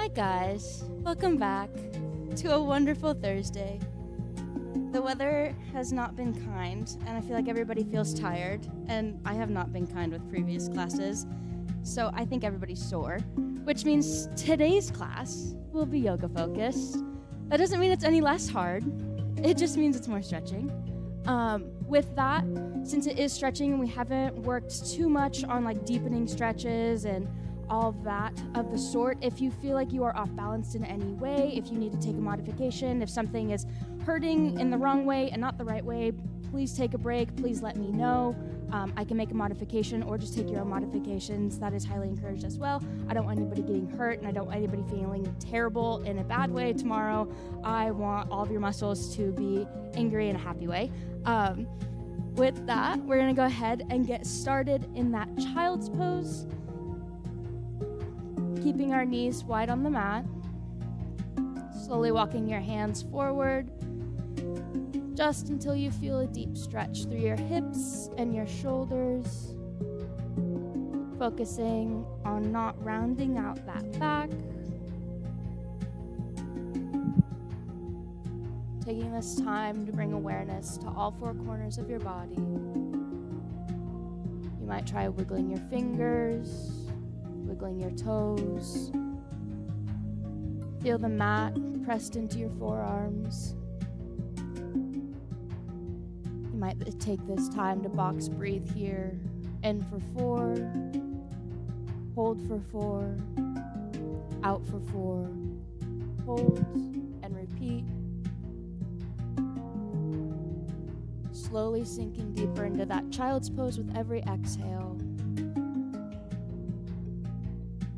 Hi guys, welcome back to a wonderful Thursday. The weather has not been kind, and I feel like everybody feels tired, and I have not been kind with previous classes, so I think everybody's sore, which means today's class will be yoga focused. That doesn't mean it's any less hard, it just means it's more stretching. With that, since it is stretching and we haven't worked too much on like deepening stretches and all that of the sort, if you feel like you are off balance in any way, if you need to take a modification, if something is hurting in the wrong way and not the right way, please take a break, please let me know. I can make a modification or just take your own modifications. That is highly encouraged as well. I don't want anybody getting hurt and I don't want anybody feeling terrible in a bad way tomorrow. I want all of your muscles to be angry in a happy way. With that, we're gonna go ahead and get started in that child's pose. Keeping our knees wide on the mat. Slowly walking your hands forward just until you feel a deep stretch through your hips and your shoulders. Focusing on not rounding out that back. Taking this time to bring awareness to all four corners of your body. You might try wiggling your fingers, wiggling your toes. Feel the mat pressed into your forearms. You might take this time to box breathe here. In for 4, hold for 4, out for 4, hold and repeat. Slowly sinking deeper into that child's pose with every exhale.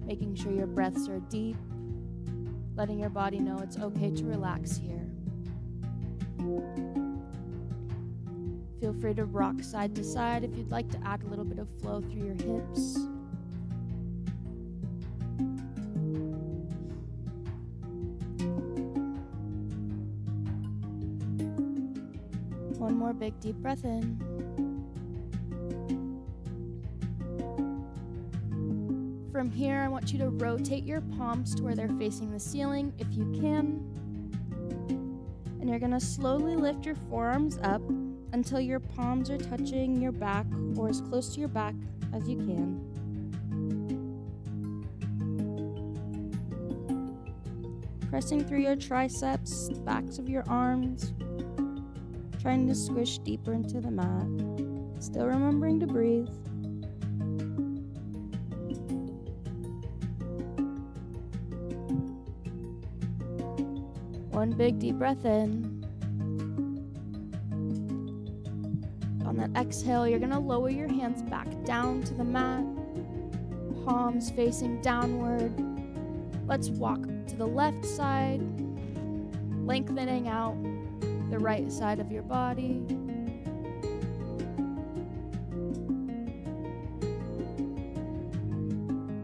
Making sure your breaths are deep, letting your body know it's okay to relax here. Feel free to rock side to side if you'd like to add a little bit of flow through your hips. One more big deep breath in. From here, I want you to rotate your palms to where they're facing the ceiling if you can. And you're gonna slowly lift your forearms up until your palms are touching your back or as close to your back as you can. Pressing through your triceps, the backs of your arms, trying to squish deeper into the mat. Still remembering to breathe. One big deep breath in. On that exhale, you're gonna lower your hands back down to the mat, palms facing downward. Let's walk to the left side, lengthening out the right side of your body.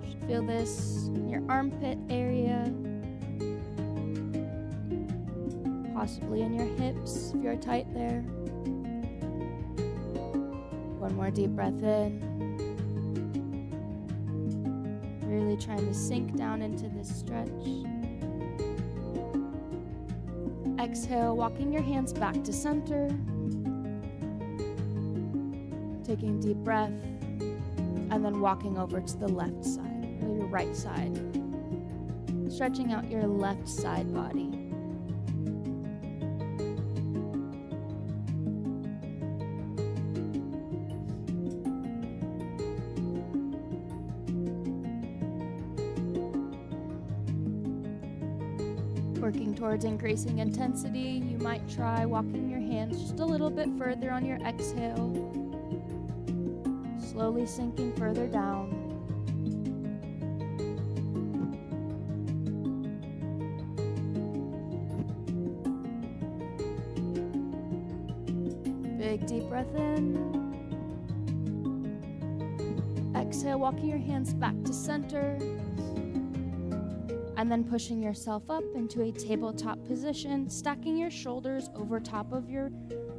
You should feel this in your armpit area, possibly in your hips if you're tight there. One more deep breath in. Really trying to sink down into this stretch. Exhale, walking your hands back to center. Taking a deep breath, and then walking over to the left side, or your right side. Stretching out your left side body. Working towards increasing intensity, you might try walking your hands just a little bit further on your exhale, slowly sinking further down. Big deep breath in. Exhale, walking your hands back to center. And then pushing yourself up into a tabletop position, stacking your shoulders over top of your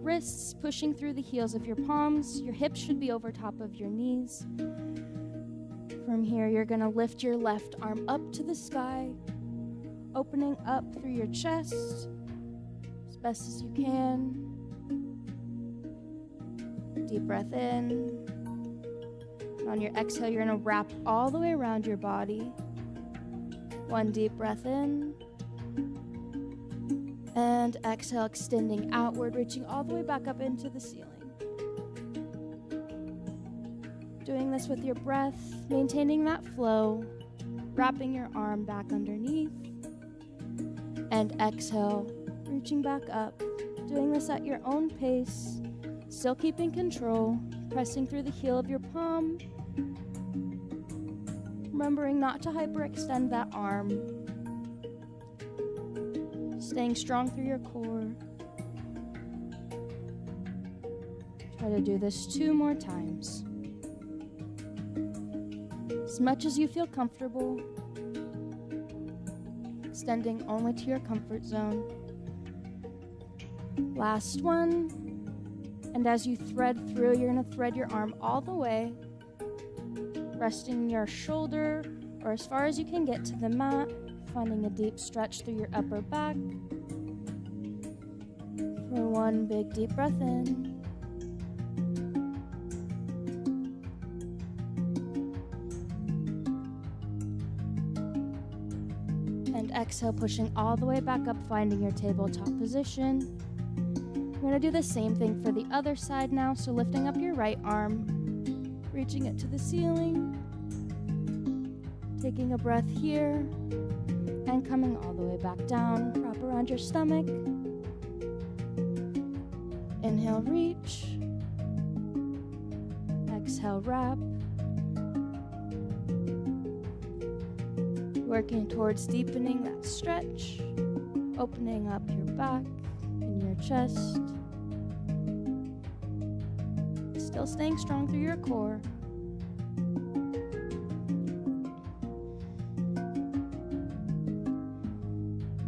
wrists, pushing through the heels of your palms. Your hips should be over top of your knees. From here, you're gonna lift your left arm up to the sky, opening up through your chest as best as you can. Deep breath in. On your exhale, you're going to wrap all the way around your body. One deep breath in. And exhale, extending outward, reaching all the way back up into the ceiling. Doing this with your breath, maintaining that flow, wrapping your arm back underneath. And exhale, reaching back up. Doing this at your own pace, still keeping control, pressing through the heel of your palm. Remembering not to hyperextend that arm. Staying strong through your core. Try to do this 2 more times. As much as you feel comfortable, extending only to your comfort zone. Last one. And as you thread through, you're going to thread your arm all the way, resting your shoulder or as far as you can get to the mat, finding a deep stretch through your upper back. For one big deep breath in. And exhale, pushing all the way back up, finding your tabletop position. We're going to do the same thing for the other side now. So lifting up your right arm, reaching it to the ceiling, taking a breath here, and coming all the way back down. Wrap around your stomach. Inhale, reach. Exhale, wrap. Working towards deepening that stretch, opening up your back and your chest. Still staying strong through your core.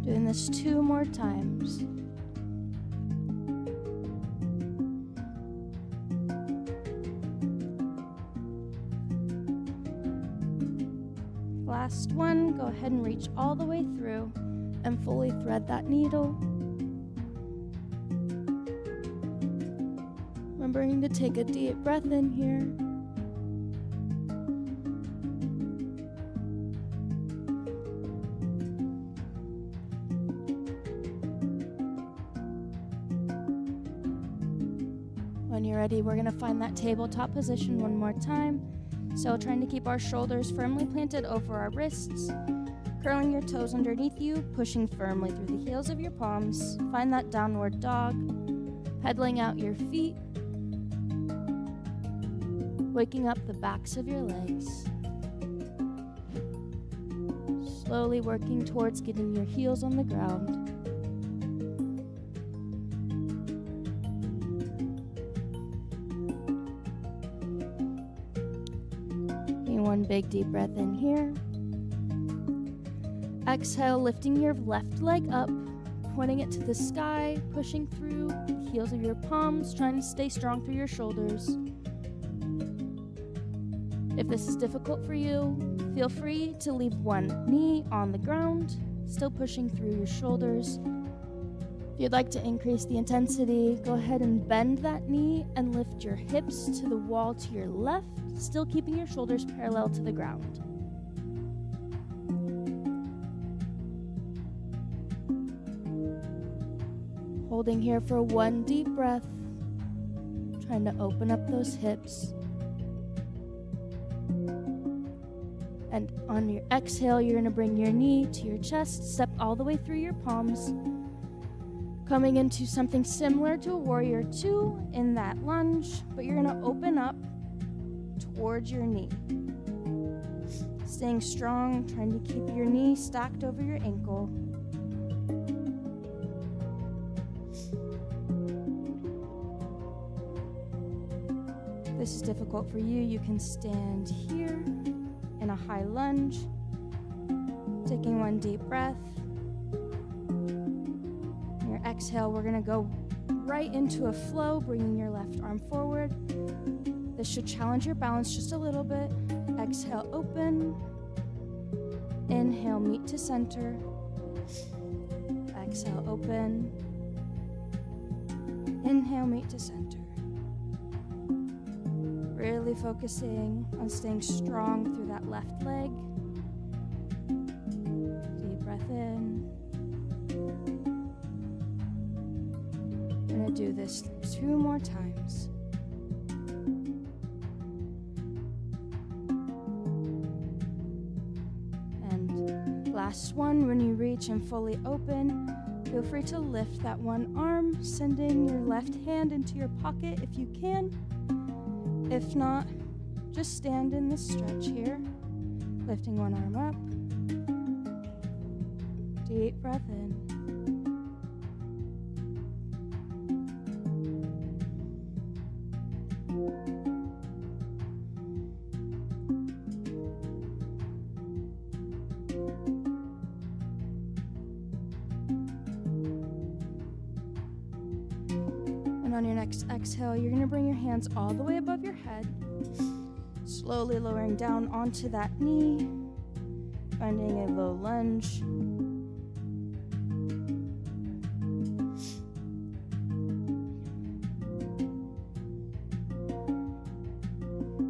Doing this 2 more times. Last one, go ahead and reach all the way through and fully thread that needle. Remembering to take a deep breath in here. When you're ready, we're going to find that tabletop position one more time. So trying to keep our shoulders firmly planted over our wrists, curling your toes underneath you, pushing firmly through the heels of your palms. Find that downward dog, pedaling out your feet, waking up the backs of your legs. Slowly working towards getting your heels on the ground. One big deep breath in here. Exhale, lifting your left leg up, pointing it to the sky, pushing through the heels of your palms, trying to stay strong through your shoulders. If this is difficult for you, feel free to leave one knee on the ground, still pushing through your shoulders. If you'd like to increase the intensity, go ahead and bend that knee and lift your hips to the wall to your left, still keeping your shoulders parallel to the ground. Holding here for one deep breath, trying to open up those hips. And on your exhale, you're going to bring your knee to your chest, step all the way through your palms, coming into something similar to a warrior 2 in that lunge, but you're going to open up towards your knee. Staying strong, trying to keep your knee stacked over your ankle. If this is difficult for you, you can stand here in a high lunge, taking one deep breath. On your exhale, we're going to go right into a flow, bringing your left arm forward. This should challenge your balance just a little bit. Exhale, open. Inhale, meet to center. Exhale, open. Inhale, meet to center. Really focusing on staying strong through that left leg. Deep breath in. We're going to do this 2 more times. And last one, when you reach and fully open, feel free to lift that one arm, sending your left hand into your pocket if you can. If not, just stand in this stretch here, lifting one arm up. Deep breath in. And on your next exhale, you're going to bring your hands all the way above your head, slowly lowering down onto that knee, finding a low lunge.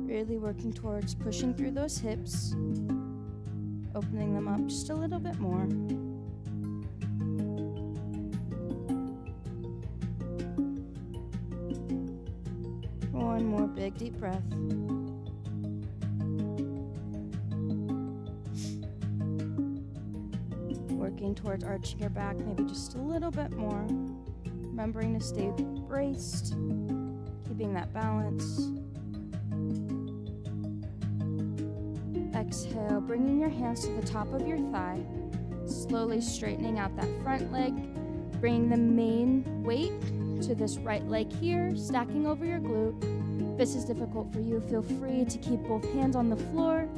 Really working towards pushing through those hips, opening them up just a little bit more. One more big deep breath. Working towards arching your back, maybe just a little bit more. Remembering to stay braced, keeping that balance. Exhale, bringing your hands to the top of your thigh, slowly straightening out that front leg, bringing the main weight to this right leg here, stacking over your glute. If this is difficult for you, feel free to keep both hands on the floor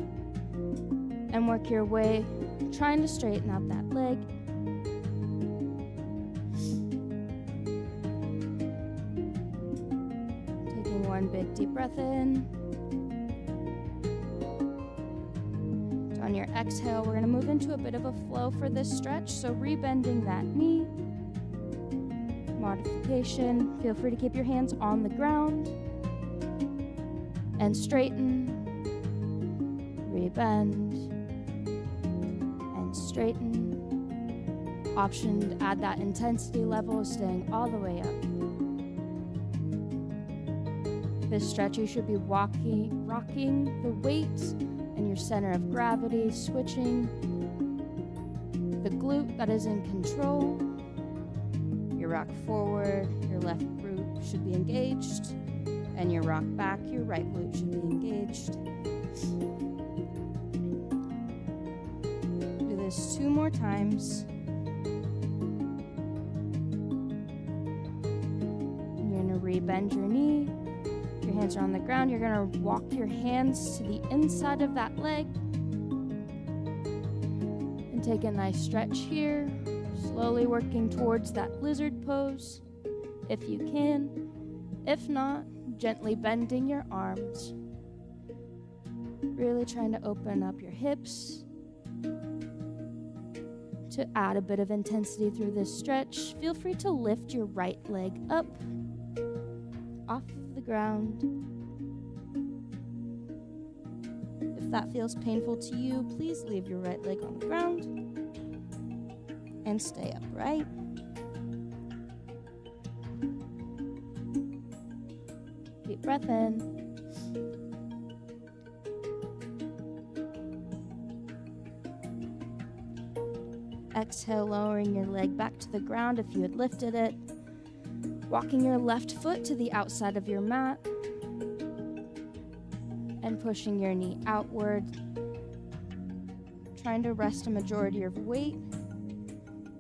and work your way, trying to straighten out that leg. Taking one big deep breath in. On your exhale, we're going to move into a bit of a flow for this stretch, so rebending that knee. Modification, feel free to keep your hands on the ground and straighten, rebend, and straighten. Option to add that intensity level, staying all the way up. This stretch, you should be rocking the weight and your center of gravity, switching the glute that is in control. Your rock forward, your left glute should be engaged, and your rock back, your right glute should be engaged. Do this 2 more times. And you're going to rebend your knee. Your hands are on the ground. You're going to walk your hands to the inside of that leg and take a nice stretch here, slowly working towards that lizard pose if you can. If not, gently bending your arms, really trying to open up your hips to add a bit of intensity through this stretch. Feel free to lift your right leg up off the ground. If that feels painful to you, please leave your right leg on the ground and stay upright. Deep breath in. Exhale, lowering your leg back to the ground if you had lifted it. Walking your left foot to the outside of your mat and pushing your knee outward. Trying to rest a majority of weight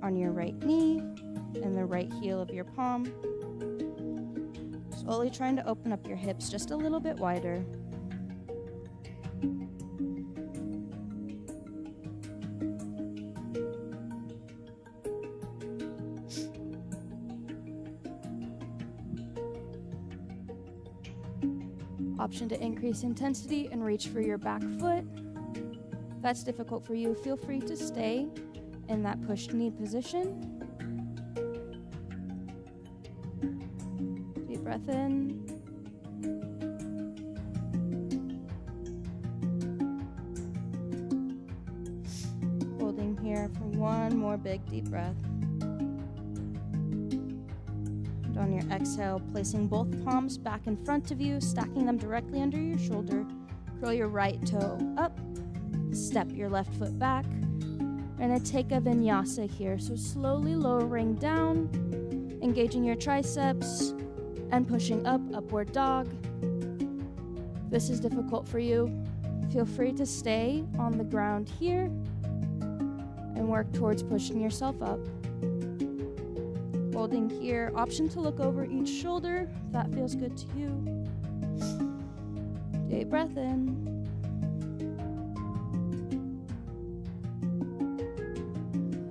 on your right knee and the right heel of your palm. Slowly trying to open up your hips just a little bit wider. Option to increase intensity and reach for your back foot. If that's difficult for you, feel free to stay in that pushed knee position. Deep breath in. Holding here for one more big deep breath. And on your exhale, placing both palms back in front of you, stacking them directly under your shoulder. Curl your right toe up. Step your left foot back. We're going to take a vinyasa here. So slowly lowering down, engaging your triceps, and pushing up, upward dog. If this is difficult for you, feel free to stay on the ground here and work towards pushing yourself up. Holding here, option to look over each shoulder if that feels good to you. Deep breath in.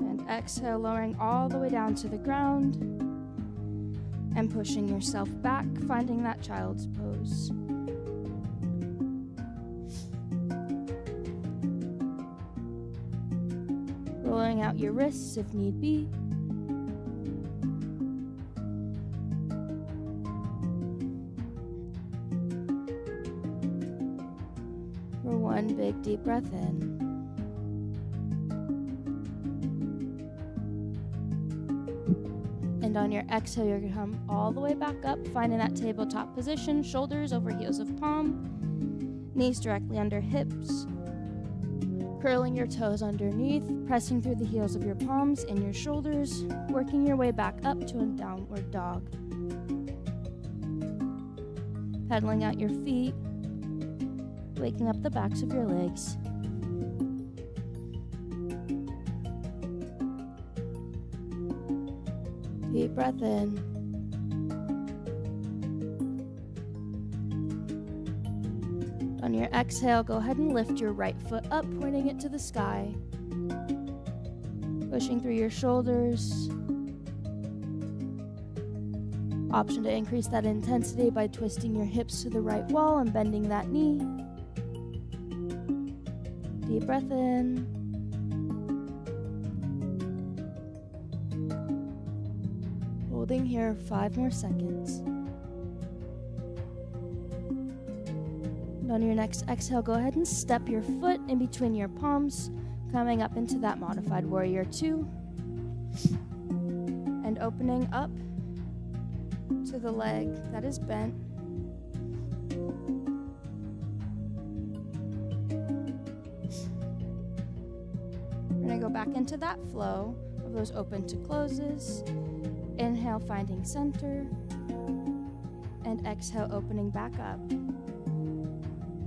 And exhale, lowering all the way down to the ground and pushing yourself back, finding that child's pose. Rolling out your wrists if need be. For one big deep breath in. And on your exhale, you're going to come all the way back up, finding that tabletop position, shoulders over heels of palm, knees directly under hips, curling your toes underneath, pressing through the heels of your palms and your shoulders, working your way back up to a downward dog. Pedaling out your feet, waking up the backs of your legs. Deep breath in. On your exhale, go ahead and lift your right foot up, pointing it to the sky. Pushing through your shoulders. Option to increase that intensity by twisting your hips to the right wall and bending that knee. Deep breath in. Holding here 5 more seconds. And on your next exhale, go ahead and step your foot in between your palms, coming up into that modified warrior 2. And opening up to the leg that is bent. We're going to go back into that flow of those open to closes. Inhale, finding center, and exhale, opening back up.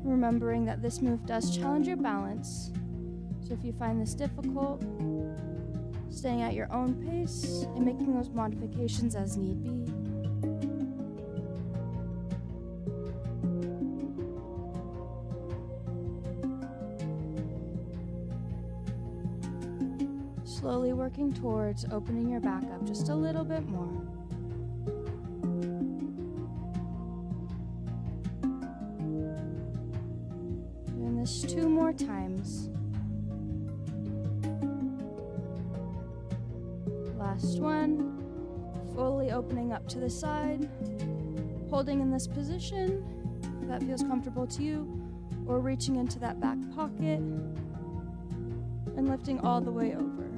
Remembering that this move does challenge your balance, so if you find this difficult, staying at your own pace and making those modifications as need be. Slowly working towards opening your back up just a little bit more. Doing this 2 more times. Last one. Fully opening up to the side. Holding in this position, if that feels comfortable to you, or reaching into that back pocket and lifting all the way over.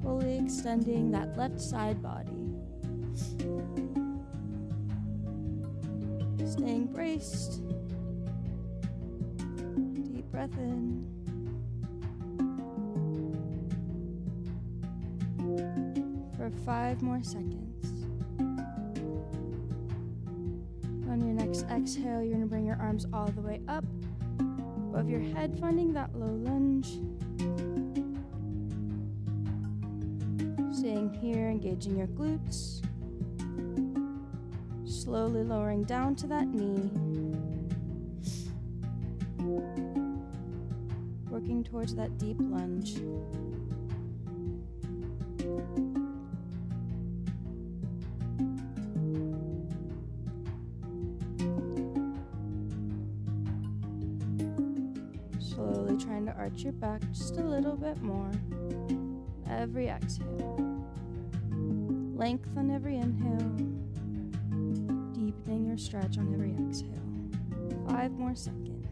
Fully extending that left side body. Staying braced. Deep breath in. For 5 more seconds. On your next exhale, you're going to bring your arms all the way up above your head, finding that low lunge. Staying here, engaging your glutes. Slowly lowering down to that knee. Working towards that deep lunge. Slowly trying to arch your back just a little bit more. every exhale. Length on every inhale. Deepening your stretch on every exhale. 5 more seconds.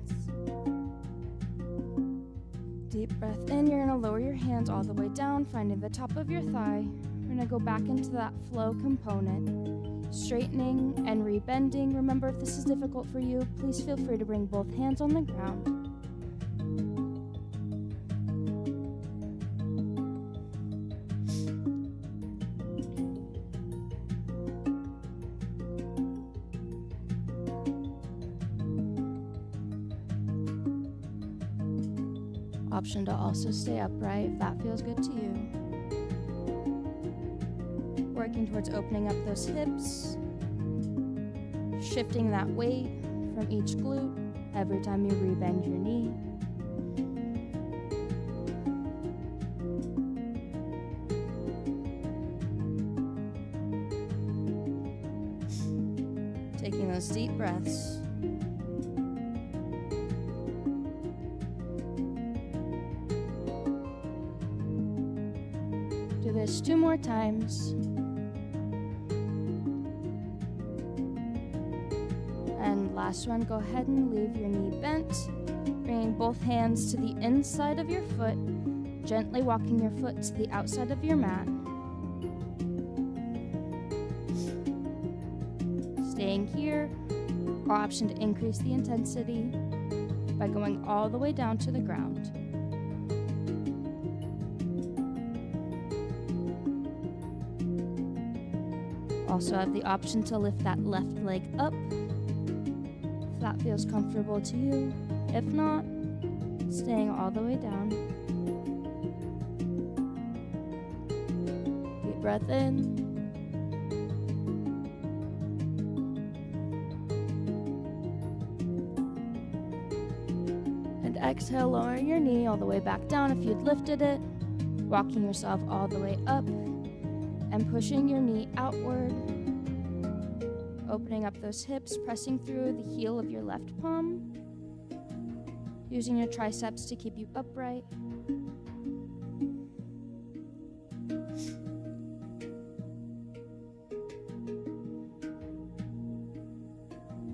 Deep breath in. You're going to lower your hands all the way down, finding the top of your thigh. We're going to go back into that flow component, straightening and rebending. Remember, if this is difficult for you, please feel free to bring both hands on the ground. Option to also stay upright if that feels good to you. Working towards opening up those hips, shifting that weight from each glute every time you rebend your knee. Taking those deep breaths. Do this 2 more times. And last one, go ahead and leave your knee bent, bringing both hands to the inside of your foot, gently walking your foot to the outside of your mat. Staying here, or option to increase the intensity by going all the way down to the ground. Also have the option to lift that left leg up if that feels comfortable to you. If not, staying all the way down. Deep breath in. And exhale, lowering your knee all the way back down if you'd lifted it, walking yourself all the way up and pushing your knee outward, opening up those hips, pressing through the heel of your left palm, using your triceps to keep you upright.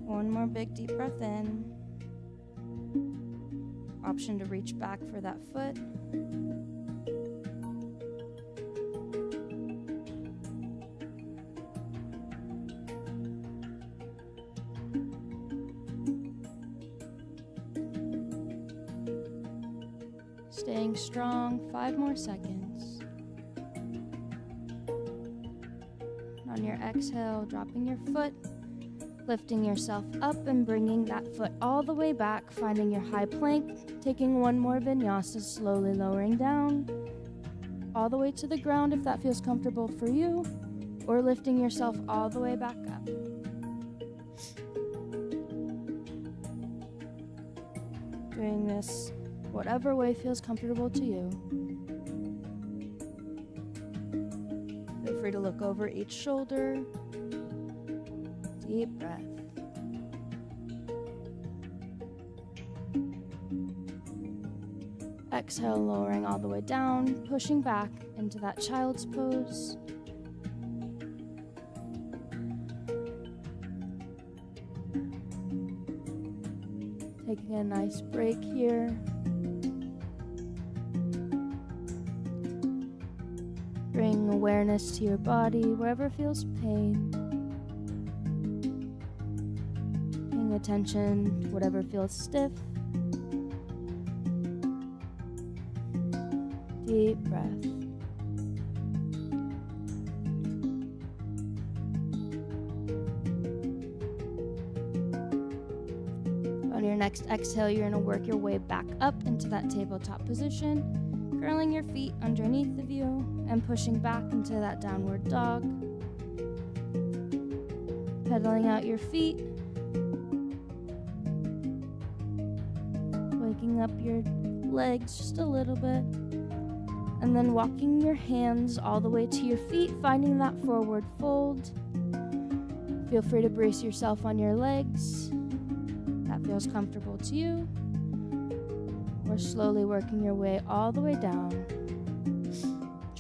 One more big deep breath in. Option to reach back for that foot. Staying strong, 5 more seconds. On your exhale, dropping your foot, lifting yourself up and bringing that foot all the way back, finding your high plank, taking one more vinyasa, slowly lowering down, all the way to the ground if that feels comfortable for you, or lifting yourself all the way back up. Doing this whatever way feels comfortable to you. Feel free to look over each shoulder. Deep breath. Exhale, lowering all the way down, pushing back into that child's pose. Taking a nice break here. Bring awareness to your body, wherever feels pain. Paying attention to whatever feels stiff. Deep breath. On your next exhale, you're going to work your way back up into that tabletop position, curling your feet underneath of you and pushing back into that downward dog. Pedaling out your feet, waking up your legs just a little bit, and then walking your hands all the way to your feet, finding that forward fold. Feel free to brace yourself on your legs. That feels comfortable to you. Or slowly working your way all the way down.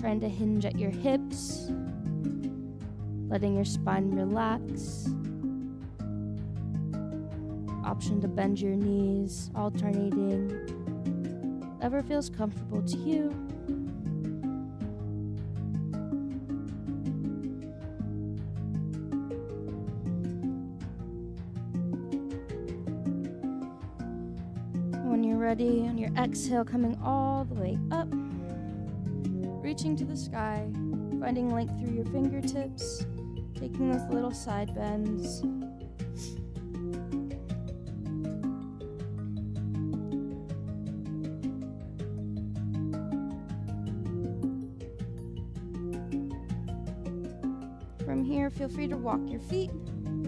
Trying to hinge at your hips, letting your spine relax. Option to bend your knees, alternating. Whatever feels comfortable to you. When you're ready, on your exhale, coming all the way up, reaching to the sky, finding length through your fingertips, taking those little side bends. From here, feel free to walk your feet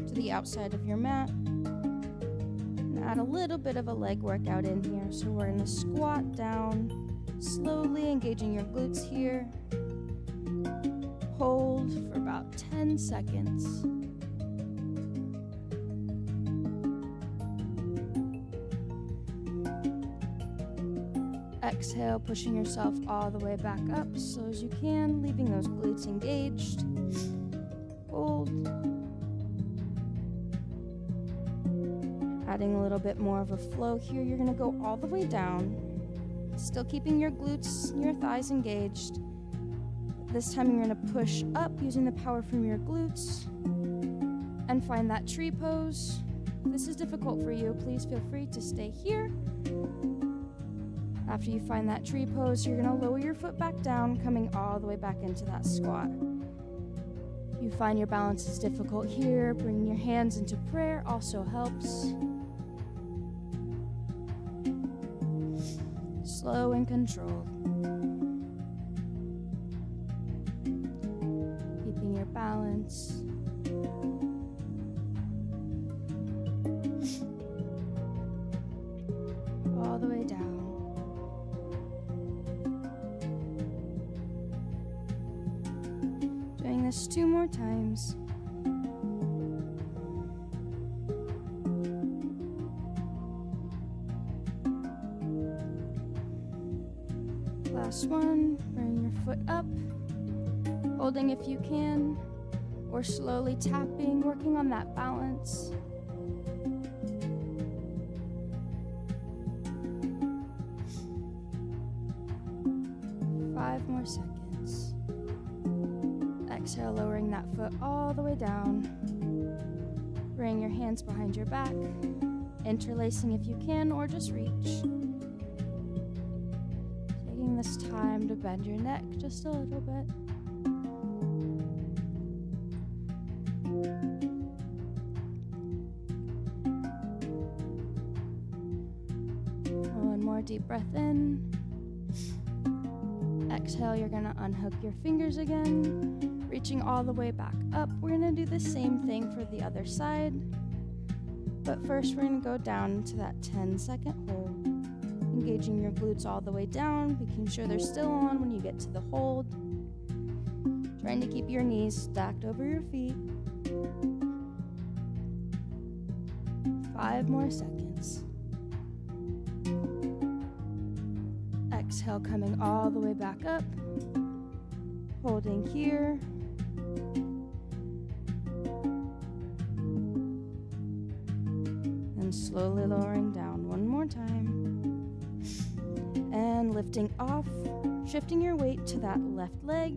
to the outside of your mat and add a little bit of a leg workout in here. So we're going to squat down, slowly engaging your glutes here. Hold for about 10 seconds. Exhale, pushing yourself all the way back up as slow as you can, leaving those glutes engaged. Hold. Adding a little bit more of a flow here. You're going to go all the way down, still keeping your glutes and your thighs engaged. This time you're going to push up using the power from your glutes and find that tree pose. If this is difficult for you, please feel free to stay here. After you find that tree pose, you're going to lower your foot back down, coming all the way back into that squat. If you find your balance is difficult here, bringing your hands into prayer also helps. Slow and controlled. Keeping your balance. All the way down. Doing this 2 more times. Last one, bring your foot up, holding if you can, or slowly tapping, working on that balance. Five more seconds. Exhale, lowering that foot all the way down. Bring your hands behind your back, interlacing if you can, or just reach. Taking this time to bend your neck just a little bit. One more deep breath in. Exhale, you're going to unhook your fingers again, reaching all the way back up. We're going to do the same thing for the other side. But first, we're going to go down to that 10-second hold. Engaging your glutes all the way down, making sure they're still on when you get to the hold. Trying to keep your knees stacked over your feet. 5 more seconds. Exhale, coming all the way back up. Holding here. And slowly lowering down one more time. And lifting off, shifting your weight to that left leg,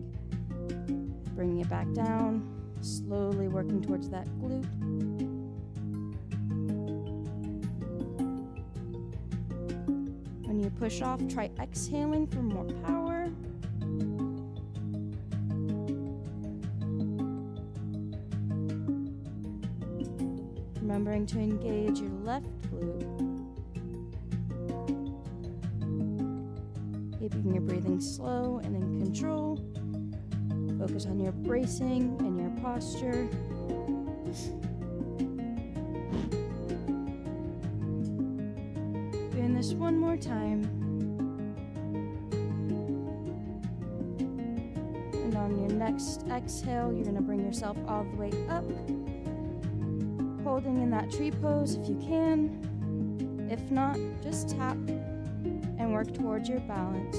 bringing it back down, slowly working towards that glute. When you push off, try exhaling for more power. Remembering to engage your left glute. Keeping your breathing slow and in control. Focus on your bracing and your posture. Doing this one more time. And on your next exhale, you're going to bring yourself all the way up. Holding in that tree pose if you can. If not, just tap and work towards your balance.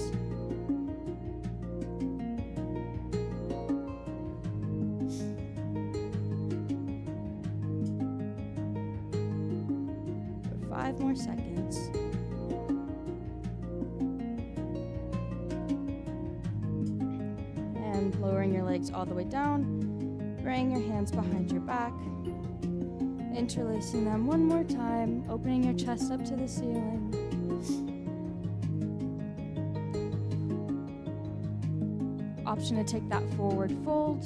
5 more seconds. And lowering your legs all the way down, bringing your hands behind your back, interlacing them one more time, opening your chest up to the ceiling. Option to take that forward fold,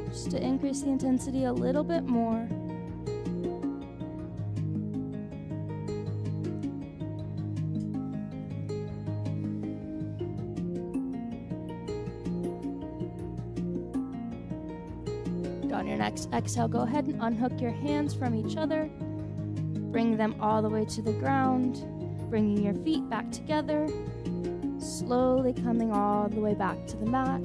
just to increase the intensity a little bit more. On your next exhale, go ahead and unhook your hands from each other. Bring them all the way to the ground, bringing your feet back together, slowly coming all the way back to the mat.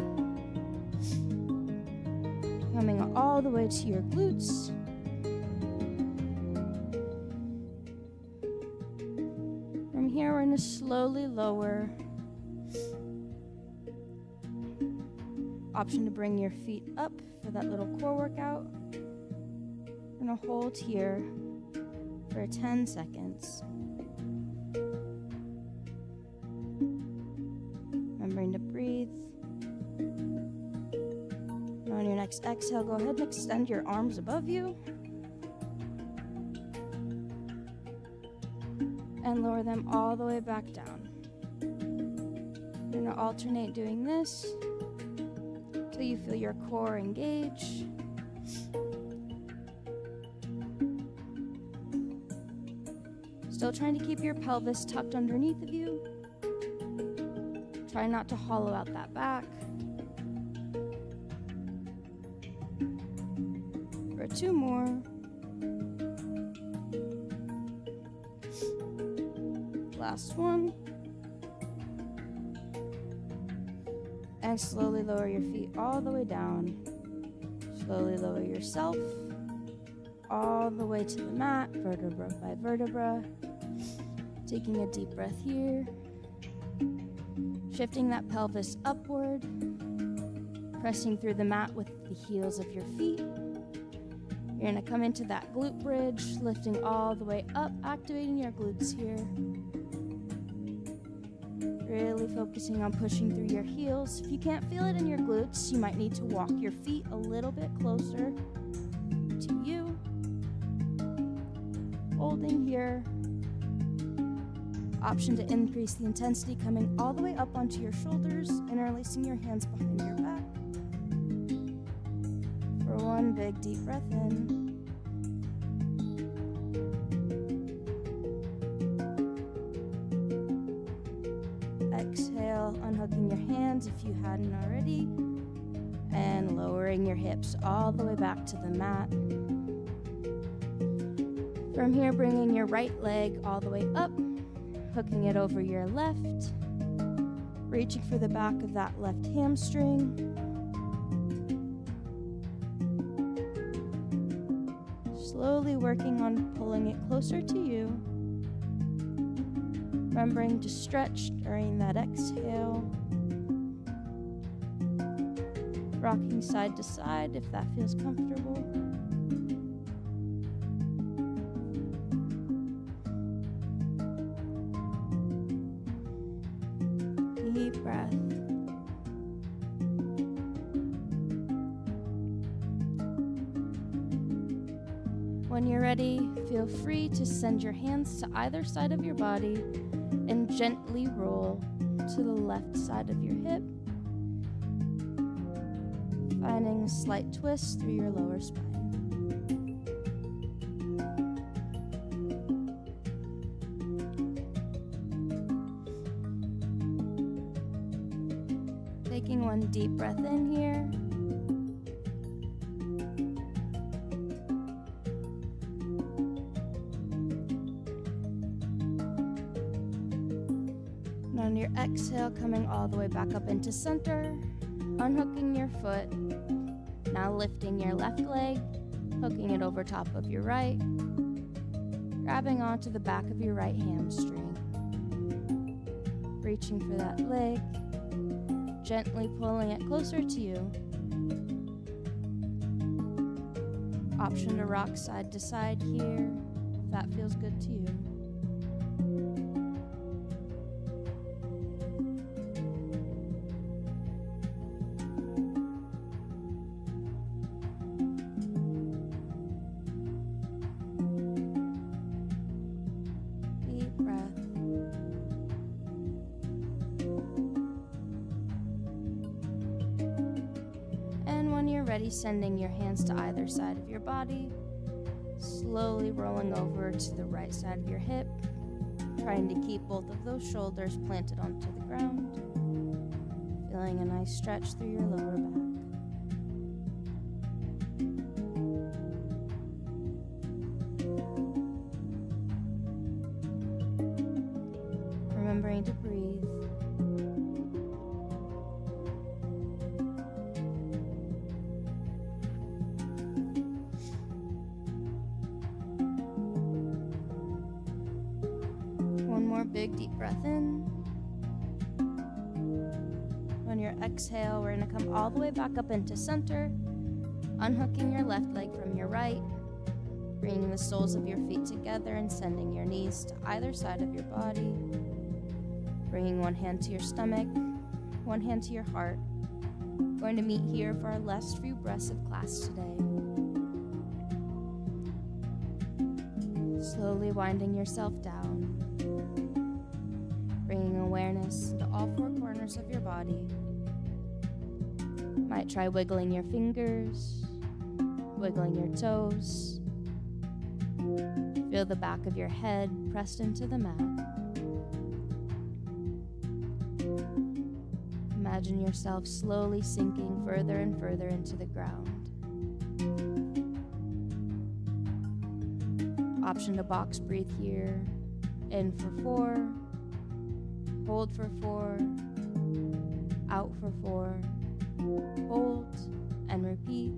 Coming all the way to your glutes. From here, we're going to slowly lower. Option to bring your feet up for that little core workout. We're going to hold here for 10 seconds. Remembering to breathe. On your next exhale, go ahead and extend your arms above you. And lower them all the way back down. You're going to alternate doing this till you feel your core engage. Still trying to keep your pelvis tucked underneath of you. Try not to hollow out that back. For 2 more. Last one. And slowly lower your feet all the way down. Slowly lower yourself all the way to the mat, vertebra by vertebra. Taking a deep breath here. Shifting that pelvis upward. Pressing through the mat with the heels of your feet. You're going to come into that glute bridge, lifting all the way up, activating your glutes here. Really focusing on pushing through your heels. If you can't feel it in your glutes, you might need to walk your feet a little bit closer to you. Holding here. Option to increase the intensity, coming all the way up onto your shoulders, interlacing your hands behind your back. For 1 big deep breath in. Exhale, unhooking your hands if you hadn't already, and lowering your hips all the way back to the mat. From here, bringing your right leg all the way up, hooking it over your left, reaching for the back of that left hamstring. Slowly working on pulling it closer to you. Remembering to stretch during that exhale. Rocking side to side if that feels comfortable. Deep breath. When you're ready, feel free to send your hands to either side of your body and gently roll to the left side of your hip, finding a slight twist through your lower spine. Taking 1 deep breath in here. And on your exhale, coming all the way back up into center, unhooking your foot. Now lifting your left leg, hooking it over top of your right, grabbing onto the back of your right hamstring. Reaching for that leg, gently pulling it closer to you. Option to rock side to side here. if that feels good to you. Deep breath. And when you're ready, sending your hands to either side of your body, slowly rolling over to the right side of your hip, trying to keep both of those shoulders planted onto the ground, feeling a nice stretch through your lower back. Remembering to breathe. One more big deep breath in. On your exhale, we're going to come all the way back up into center, unhooking your left leg from your right, bringing the soles of your feet together and sending your knees to either side of your body, bringing one hand to your stomach, one hand to your heart. Going to meet here for our last few breaths of class today. Slowly winding yourself down, bringing awareness to all four corners of your body. Might try wiggling your fingers, wiggling your toes. Feel the back of your head pressed into the mat. Imagine yourself slowly sinking further and further into the ground. Option to box breathe here. In for 4, hold for 4, out for 4, hold, and repeat.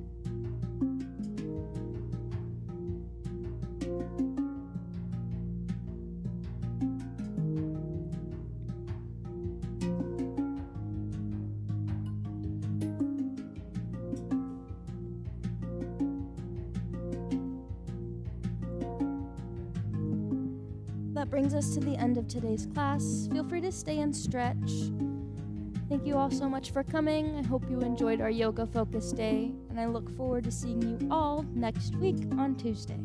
That brings us to the end of today's class. Feel free to stay and stretch. Thank you all so much for coming. I hope you enjoyed our yoga focus day, and I look forward to seeing you all next week on Tuesday.